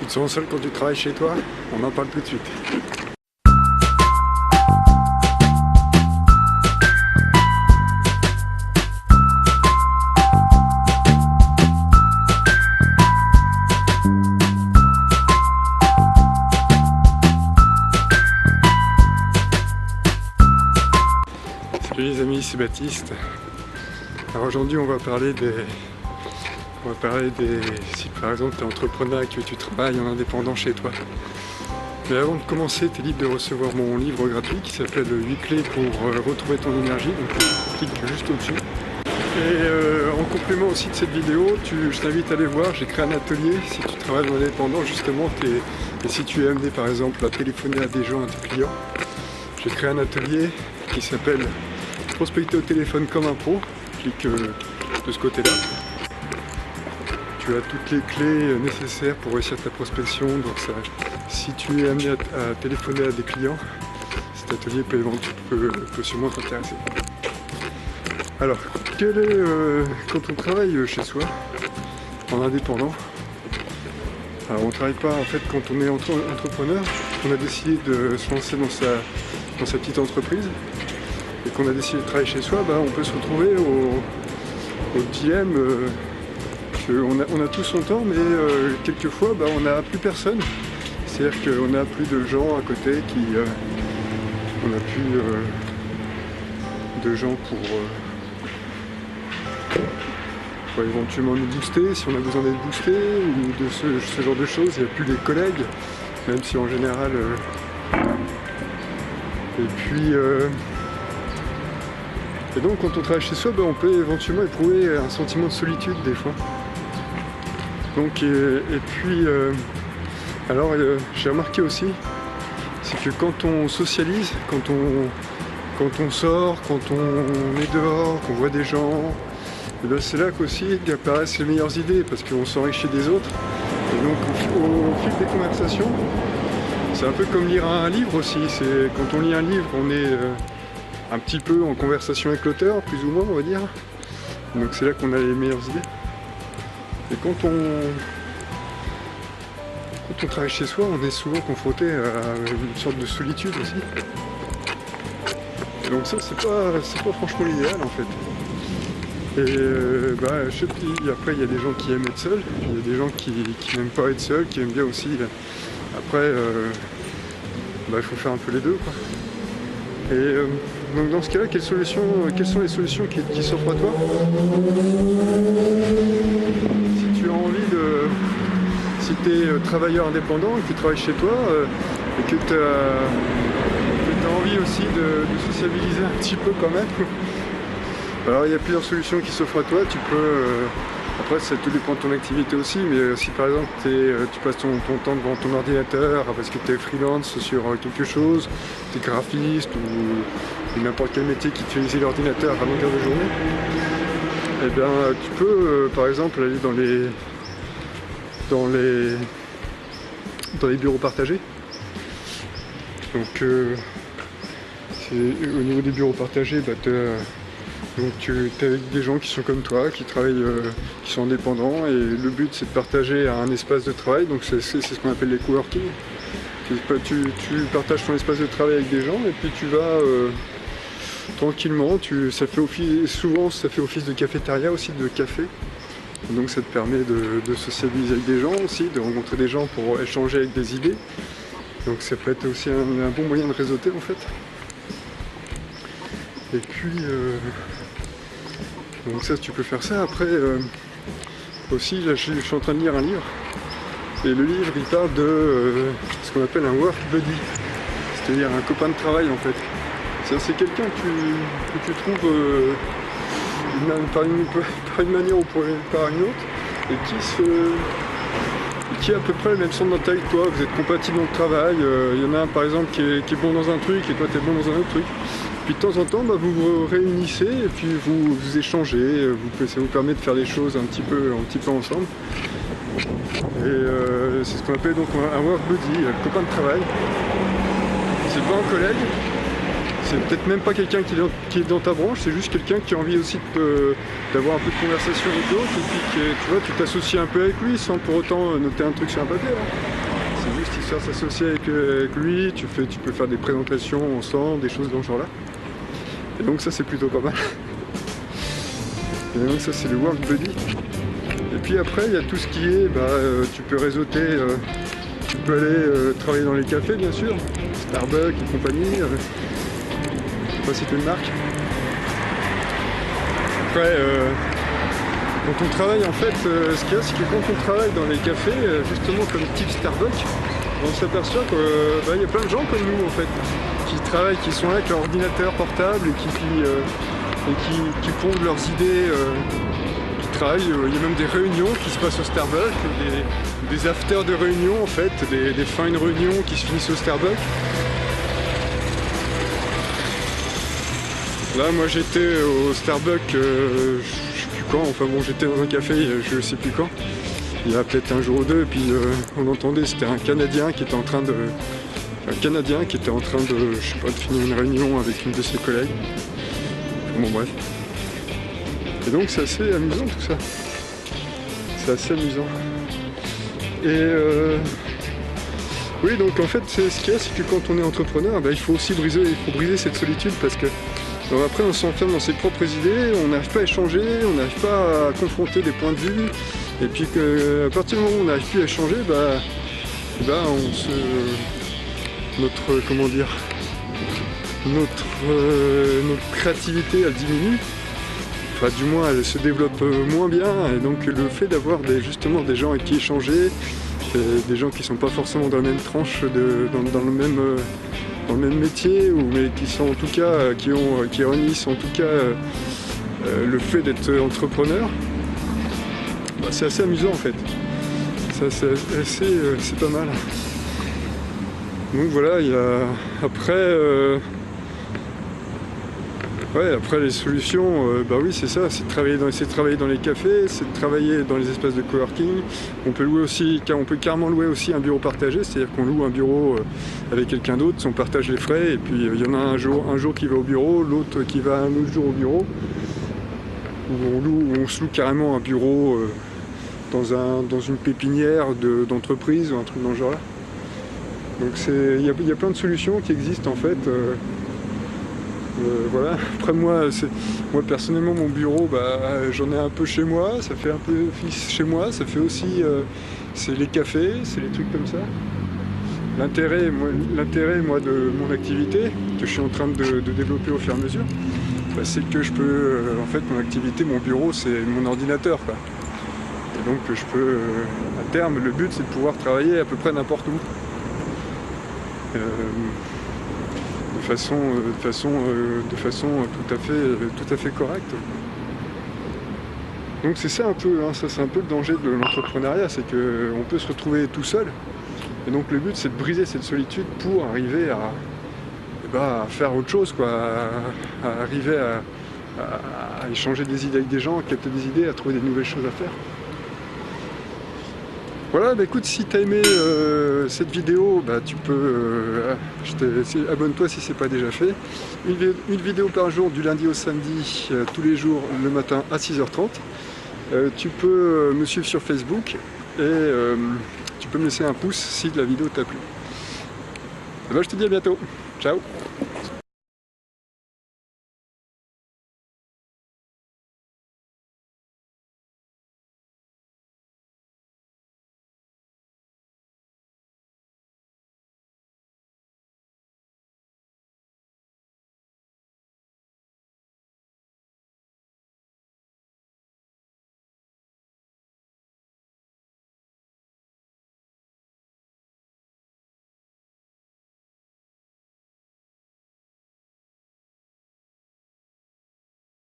Tu te sens seul quand tu travailles chez toi? On en parle tout de suite. Salut les amis, c'est Baptiste. Alors aujourd'hui on va parler des... Si par exemple tu es entrepreneur et que tu travailles en indépendant chez toi. Mais avant de commencer, tu es libre de recevoir mon livre gratuit qui s'appelle 8 clés pour retrouver ton énergie. Donc clique juste au-dessus. Et en complément aussi de cette vidéo, je t'invite à aller voir, j'ai créé un atelier si tu travailles en indépendant justement et si tu es amené par exemple à téléphoner à des gens, à tes clients. J'ai créé un atelier qui s'appelle Prospecter au téléphone comme un pro. Clique de ce côté-là. Tu as toutes les clés nécessaires pour réussir ta prospection. Donc ça, si tu es amené à téléphoner à des clients, cet atelier peut sûrement t'intéresser. Alors, quand on travaille chez soi, en indépendant, alors on ne travaille pas en fait quand on est entrepreneur, on a décidé de se lancer dans sa petite entreprise et qu'on a décidé de travailler chez soi, on peut se retrouver au dilemme on a tout son temps, mais quelquefois on n'a plus personne. C'est-à-dire qu'on n'a plus de gens à côté on n'a plus de gens pour éventuellement nous booster si on a besoin d'être boosté ou de ce genre de choses. Il n'y a plus les collègues, même si en général et donc quand on travaille chez soi, on peut éventuellement éprouver un sentiment de solitude des fois. Donc j'ai remarqué aussi, c'est que quand on socialise, quand on sort, quand on est dehors, qu'on voit des gens, c'est là qu'aussi apparaissent les meilleures idées parce qu'on s'enrichit des autres. Et donc au fil des conversations, c'est un peu comme lire un livre aussi. Quand on lit un livre, on est un petit peu en conversation avec l'auteur, plus ou moins on va dire. Donc c'est là qu'on a les meilleures idées. Et quand on travaille chez soi, on est souvent confronté à une sorte de solitude aussi. Et donc ça, c'est pas franchement l'idéal en fait. Et après, il y a des gens qui aiment être seuls, il y a des gens qui n'aiment pas être seuls, qui aiment bien aussi. Après, il faut faire un peu les deux, quoi. Et donc dans ce cas-là, quelles sont les solutions qui s'offrent à toi? Si tu as envie si tu es travailleur indépendant et que tu travailles chez toi et que tu as envie aussi de sociabiliser un petit peu quand même, alors il y a plusieurs solutions qui s'offrent à toi. Tu peux, après ça tout dépend de ton activité aussi, mais si par exemple tu passes ton temps devant ton ordinateur parce que tu es freelance sur quelque chose, tu es graphiste ou n'importe quel métier qui utilise l'ordinateur à longueur de journée, eh bien tu peux par exemple aller dans les bureaux partagés. Donc au niveau des bureaux partagés, tu es avec des gens qui sont comme toi, qui travaillent, qui sont indépendants, et le but c'est de partager un espace de travail. Donc c'est ce qu'on appelle les coworking. Tu partages ton espace de travail avec des gens et puis tu vas tranquillement, souvent ça fait office de cafétéria aussi, de café. Donc ça te permet de sociabiliser avec des gens aussi, de rencontrer des gens pour échanger avec des idées. Donc ça peut être aussi un bon moyen de réseauter en fait. Et puis donc ça tu peux faire ça. Après aussi là, je suis en train de lire un livre. Et le livre il parle de ce qu'on appelle un work buddy. C'est-à-dire un copain de travail en fait. C'est quelqu'un que tu trouves par une manière ou par une autre, et qui a à peu près le même centre d'intérêt que toi. Vous êtes compatibles dans le travail. Il y en a un par exemple qui est bon dans un truc et toi tu es bon dans un autre truc. Puis de temps en temps vous vous réunissez et puis vous échangez, ça vous permet de faire des choses un petit peu ensemble. Et c'est ce qu'on appelle donc un work buddy, un copain de travail. C'est pas un collègue, c'est peut-être même pas quelqu'un qui est dans ta branche, c'est juste quelqu'un qui a envie aussi d'avoir un peu de conversation avec l'autre, et puis tu vois, tu t'associes un peu avec lui sans pour autant noter un truc sur un papier. C'est juste histoire de s'associer avec lui, tu peux faire des présentations ensemble, des choses dans ce genre là. Et donc ça c'est plutôt pas mal. Et donc ça c'est le work buddy. Et puis après il y a tout ce qui est, tu peux réseauter, tu peux aller travailler dans les cafés bien sûr, Starbucks et compagnie, je sais pas si tu une marque. Après quand on travaille en fait, ce qu'il y a c'est que quand on travaille dans les cafés, justement comme type Starbucks, on s'aperçoit qu'il y a plein de gens comme nous en fait, qui travaillent, qui sont là avec leur ordinateur portable et qui pondent leurs idées, qui travaillent. Il y a même des réunions qui se passent au Starbucks, des afters de réunions en fait, des fins de réunions qui se finissent au Starbucks. Là moi j'étais au Starbucks, je sais plus quand, enfin bon j'étais dans un café, je sais plus quand, il y a peut-être un jour ou deux, et puis on entendait, c'était un Canadien qui était en train de... je sais pas, de finir une réunion avec une de ses collègues. Bon bref. Et donc c'est assez amusant tout ça. C'est assez amusant. Et oui, donc en fait ce qu'il y a, c'est que quand on est entrepreneur, il faut aussi briser cette solitude, parce que après on s'enferme dans ses propres idées, on n'arrive pas à échanger, on n'arrive pas à confronter des points de vue, et puis qu'à partir du moment où on n'arrive plus à échanger, notre créativité elle diminue, enfin du moins elle se développe moins bien, et donc le fait d'avoir justement des gens avec qui échanger, des gens qui sont pas forcément dans la même tranche, dans le même métier, mais qui sont en tout cas, qui réunissent en tout cas le fait d'être entrepreneur, c'est assez amusant en fait. Ça c'est pas mal. Donc voilà, il y a après les solutions, oui c'est ça, c'est de travailler dans les cafés, c'est de travailler dans les espaces de coworking. On peut carrément louer aussi un bureau partagé, c'est-à-dire qu'on loue un bureau avec quelqu'un d'autre, on partage les frais, et puis il y en a un jour qui va au bureau, l'autre qui va un autre jour au bureau, où on se loue carrément un bureau dans une pépinière d'entreprise ou un truc dans ce genre là. Donc il y a plein de solutions qui existent en fait. Voilà. Après moi personnellement mon bureau, j'en ai un peu chez moi, ça fait un peu office chez moi, ça fait aussi c'est les cafés, c'est les trucs comme ça. L'intérêt moi de mon activité que je suis en train de développer au fur et à mesure, c'est que je peux en fait mon activité, mon bureau c'est mon ordinateur quoi. Et donc je peux à terme, le but c'est de pouvoir travailler à peu près n'importe où. De façon tout à fait correcte. Donc c'est ça un peu, ça c'est un peu le danger de l'entrepreneuriat, c'est qu'on peut se retrouver tout seul. Et donc le but c'est de briser cette solitude pour arriver à faire autre chose, quoi, à arriver à échanger des idées avec des gens, à capter des idées, à trouver des nouvelles choses à faire. Voilà, écoute, si t'as aimé cette vidéo, tu peux abonne-toi si c'est pas déjà fait. Une vidéo par jour du lundi au samedi, tous les jours le matin à 6h30. Tu peux me suivre sur Facebook et tu peux me laisser un pouce si la vidéo t'a plu. Je te dis à bientôt. Ciao.